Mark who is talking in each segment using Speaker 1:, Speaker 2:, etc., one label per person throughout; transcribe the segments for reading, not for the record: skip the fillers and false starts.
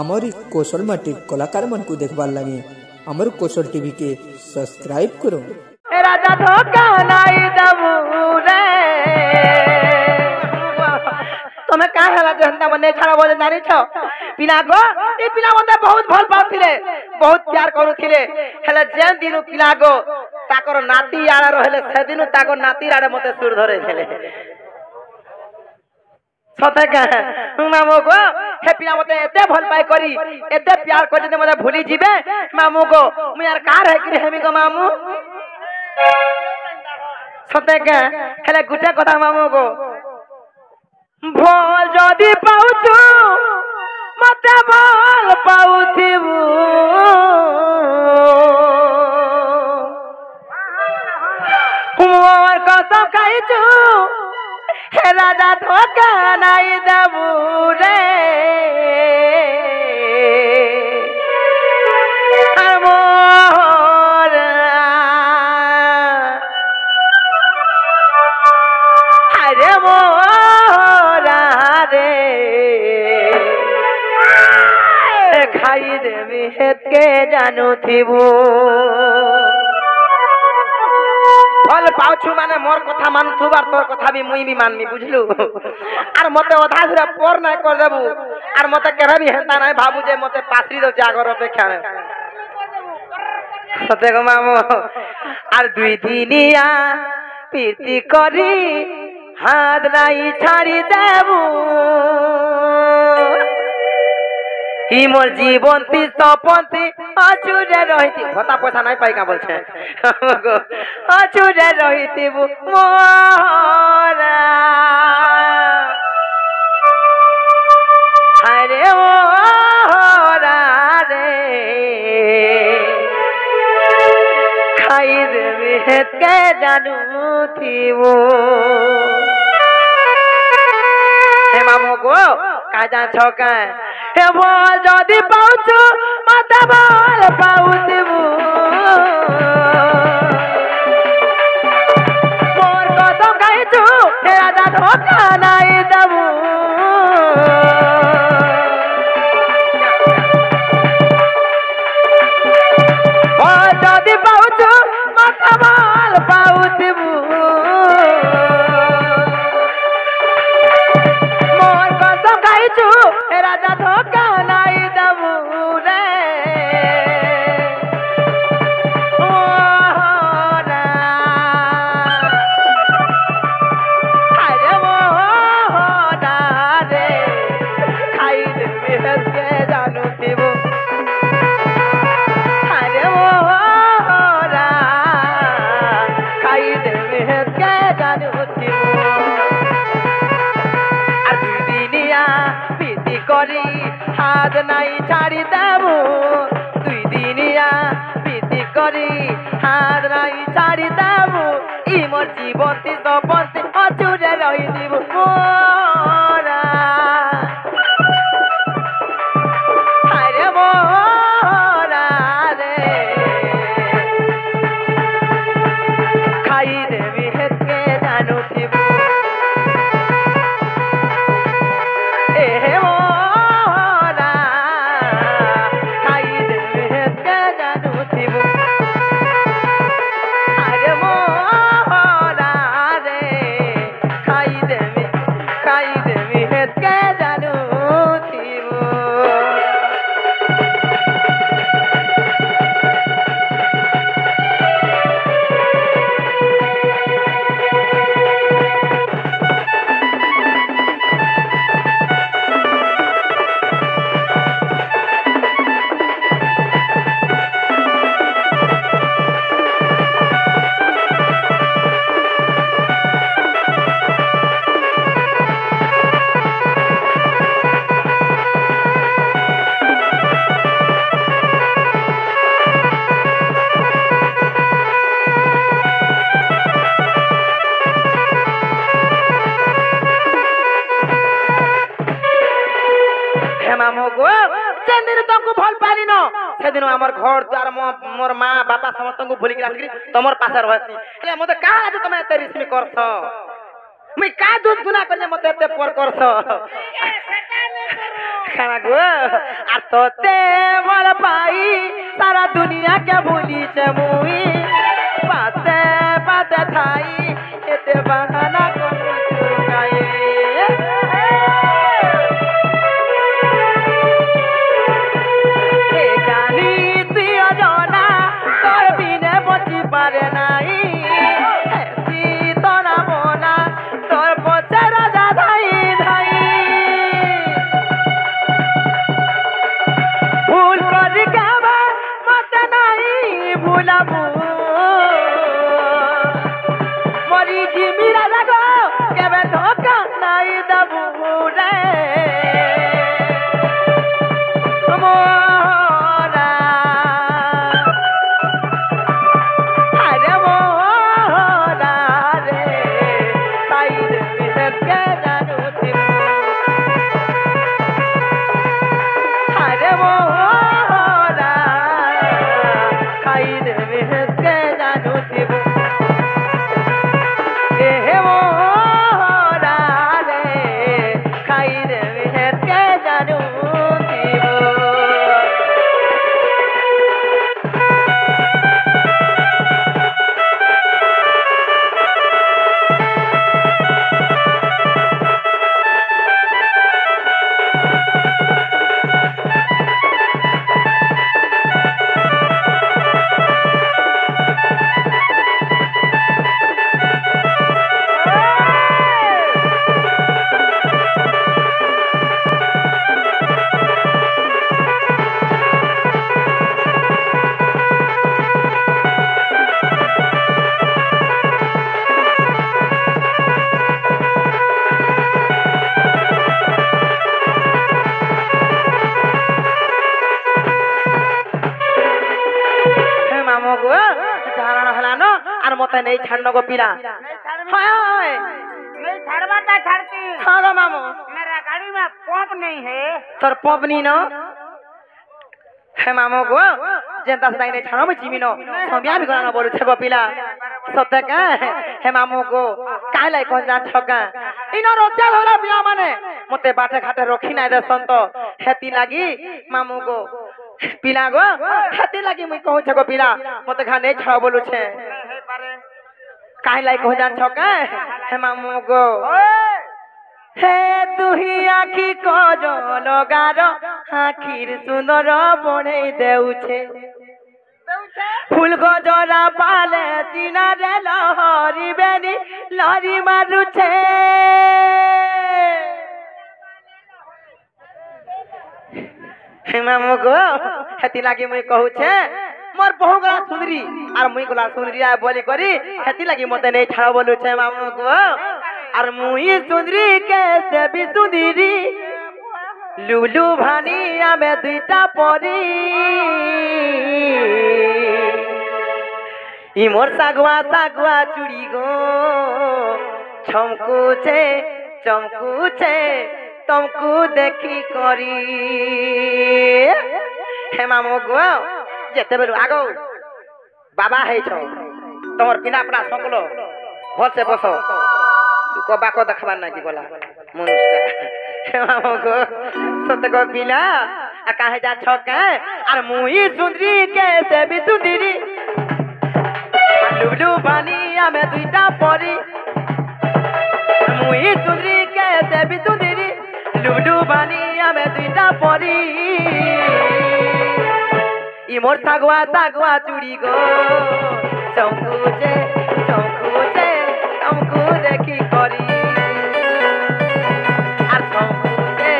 Speaker 1: आमरी कौशल माटी कलाकार मन को देखबार लगे अमर कौशल टीवी के सब्सक्राइब करो।
Speaker 2: राजा धोखा नहीं दबू रे तुम्हें का हला जनता मने छाड़ा बोले नारी छ पिला गो ए पिला मते बहुत भल पाउथिले बहुत प्यार करूथिले हेले जेन दिनु पिला गो ताकर नाती आड़ा रहले से दिनु ताकर नाती आड़े मते सुर धरे छले सते का मामू गो हे पिला मते एते भल पाई करी एते प्यार कर जे मते भूली जिबे मामू गो मु यार कार है कि हेमी गो मामू सते का हेले गुटे कथा मामू गो भल जदि पाउछु मते भल पाउथिबु मोर कसम खाइछु हे राजा धोखा नहीं दबू रे अरे मोरा रे खाई देवी हेत के जानू थीबू फल पाउछु माने मोर कथा मानथु बार तोर कथा भी मुई भी मानमी बुझलु आर मते अधा धुरा पर नै कर देबू आर मते केबे भी हेता नै भाबू जे मते पासरी दो जागर अपेक्षा नै सते गो मामू आर दुई दिनिया प्रीति करी हाथ नहीं छाड़ी देबू कि मोर जीवन ती सपनती अचूरे रहिती भत्ता पैसा नहीं पाई का बोल छे अचूरे रहिती मोरा अरे मोरा रे खाई देवी हेत के जानू थी वो हे मामू गो का जा छका हे भल जदि पाउछु मते भल पाउथिबु मोर कसम खाइछु हे राजा धोखा नहीं दबू भल जदि पाउछु मते भल पाउथिबु मोर कसम खाइछु हे राजा धोखा नहीं दबू रे मोरा अरे मोरा रे खाई देबे के जानू थीबू अरे मोरा खाई देबे के जानू थीबू आ दुई दिनिया प्रीति करी हाथ नहीं छाड़ी देबू दुई दिनिया प्रीति करी हाथ नहीं छाड़ी देबू ई मोर जीवन ती सपन अचूरे रही दीबू मोरा अरे मोरा रे खाई देवी हेत के जानू थीबू ए मोरा खाई देवी हेत के जानू थीबू अरे मोरा रे खाई देवी हेत के जानू थीबू मामू गो जेन दिन तुमको भल पाली न से दिन हमर घर द्वार मोर माँ बापा समस्त को भूली आसि तमर पासे रहसी એટલે મતે કા આજે તમે એતે રિસ્મી કરছ મુઈ કા દૂધ ગુના કરને મતે એતે પર કરছ खाना गो आ तोते भल पाई सारा दुनिया के भूली छे मुई पाते पाते थाई एते बहाना कोन चुकाई ए जानी तुई अजना तोर बिने बची पारे नाई ऐसी तोरा बोला तोर पछे राजा धाई धाई भूल कर गावा मत नहीं भूलाबू मरी जिमी राजा गो केबे धोखा नहीं दबू रे मोरा अरे मोरा रे ताई रे के जानू थी अरे मोरा खाई दे के जानू थी ए मोरा रे खाई दे के जानू थी मामो गो झारण हलानो और मते नहीं छाड़नो गो पीला हाय हाय
Speaker 3: नहीं छाड़वाता छाड़ती
Speaker 2: हाँ गो मामो
Speaker 3: मेरा गाड़ी में पंप नहीं है
Speaker 2: तोर पंप नहीं न हे मामो गो जेंता सदाई नहीं छाड़ो में चिमिनो सबिया भी गना बोलु छे गो पीला सत्य का हे मामो गो काहे लाई कोन जान छका इनो रोच्या होला पिया माने मते बाटे घाटे रखी नाय दे संत हेती लागी मामो गो पीला गो हेती लागी मुई कहू छे गो पीला मते घा नहीं छाड़ो बोलु छे काहे लाई कोन जान छका हे मामो गो हे तुही आखी को जो लगार आखिर सुंदर बने देउछे फूल गजरा पाले चिना रे लहरी बेनी लहरी मारुछे हे मामो गो हेती लागी मुई कहू छे मोर बहु गला सुंदरी और मुई गला सुंदरी आ बोली करी हेती लागी मते नहीं छाड़ बोलू छे मामो गो और मुई सुंदरी के से भी सुंदरी लुलु भानी आमे दुईटा परी इ मोर सागुआ सागुआ चूड़ी गो छमकुछे चमकुछे तुमको देखी करी हे मामो गो जेते बेलु आगो बाबा है छो तमर पिना अपना संगलो भल से बसो को बाको देखबार ना की बोला मनुष्य हे मामो गो सते को पिला आ काहे जा छ के अरे मुई सुंदरी के से भी सुंदरी लुलु बानी आमे दुईटा परी मुई सुंदरी के से भी सुंदरी लुलु बानी आमे दुईटा परी इ मोर सागुआ सागुआ चूड़ी गो चमकुचे चमकुचे तुमको देखी करी आर चमकुचे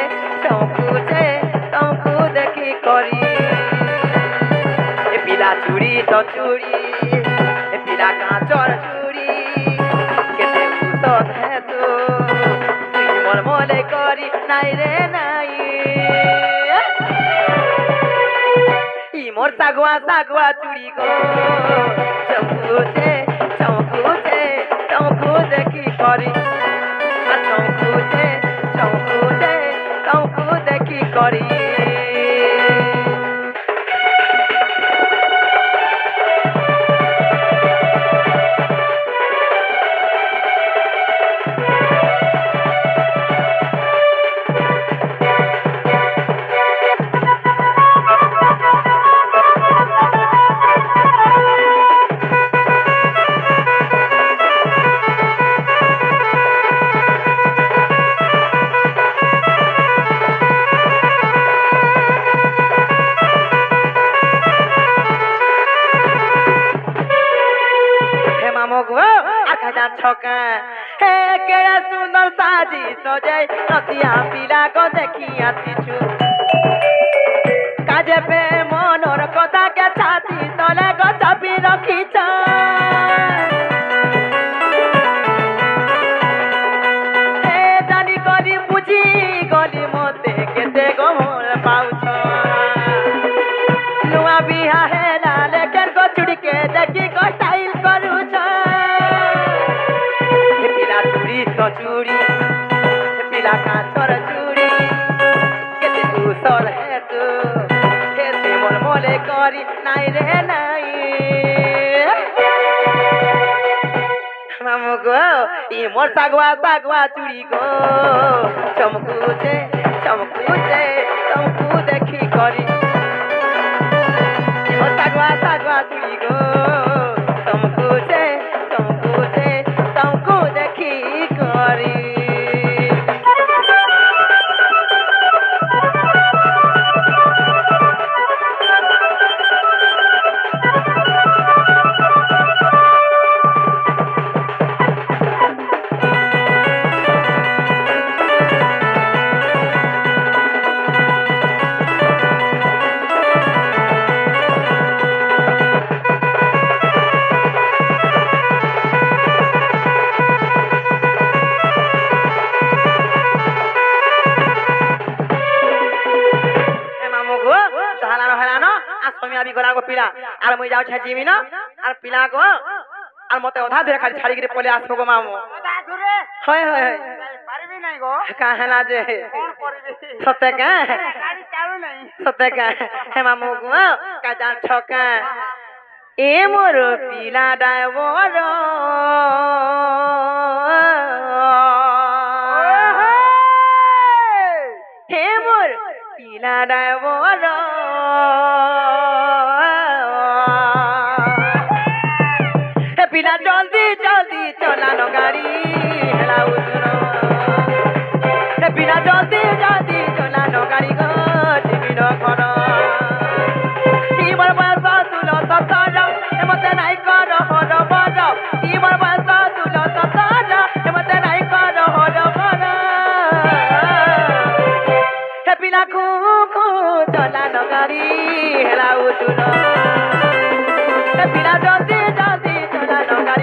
Speaker 2: चमकुचे तुमको देखी करी ए पिला चूड़ी तो चूड़ी ए पिला कांचर चूड़ी केते उसत है तो तुई मोर मोले करी नाई रे नाई इ मोर सागुआ सागुआ चूड़ी गो चमकुचे चमकुचे तुमको देखी करी चमकुचे चमकुचे तुमको देखी करी छका हे केड़ा सुंदर साजी सजाई नतिया पिला को देखी आसीछु काजे पे मनोर कथा के छाती तले गचापी रखीछ हे जानी गली बुझी गली मते केते गमल पाउछ नुआ बिहा हेला लेकिन को चुड़ी के देखी को स्टाइल करूछ हे पिला चूड़ी तो चूड़ी हे पिला काचर चूड़ी केते दूसर है तू केते मोल मोले करी नाई रे नाई मामू गो ये मोर सागवा चूड़ी गो चमकुचे तुमको देखी करी सागवा चूड़ी गो तुमको देखी करी पिला आर मुई जाउ छ जिमी न आर पिला को आर मते ओधा धरे खाली छाड़ी के पले आसबो गो मामू
Speaker 3: ओधा धरे
Speaker 2: होय
Speaker 3: पारबी नहीं गो
Speaker 2: काहेला जे
Speaker 3: कोन करबी
Speaker 2: सते का
Speaker 3: गाड़ी चालू नहीं
Speaker 2: सते का हे मामू गो का जा छका ए मोर पिला डायवर हे मोर पिला डायवर पिला जल्दी चला नो गाड़ी हेला उतरो हे पिला जल्दी चला नो गाड़ी गो टीवी नो घर की बर बस तुलो सतर हे मते नाइ कर हर बर की बर बस तुलो सतर हे मते नाइ कर हर बर हे पिला खू चला नो गाड़ी हेला उतरो हे पिला जल्दी चला नो गाड़ी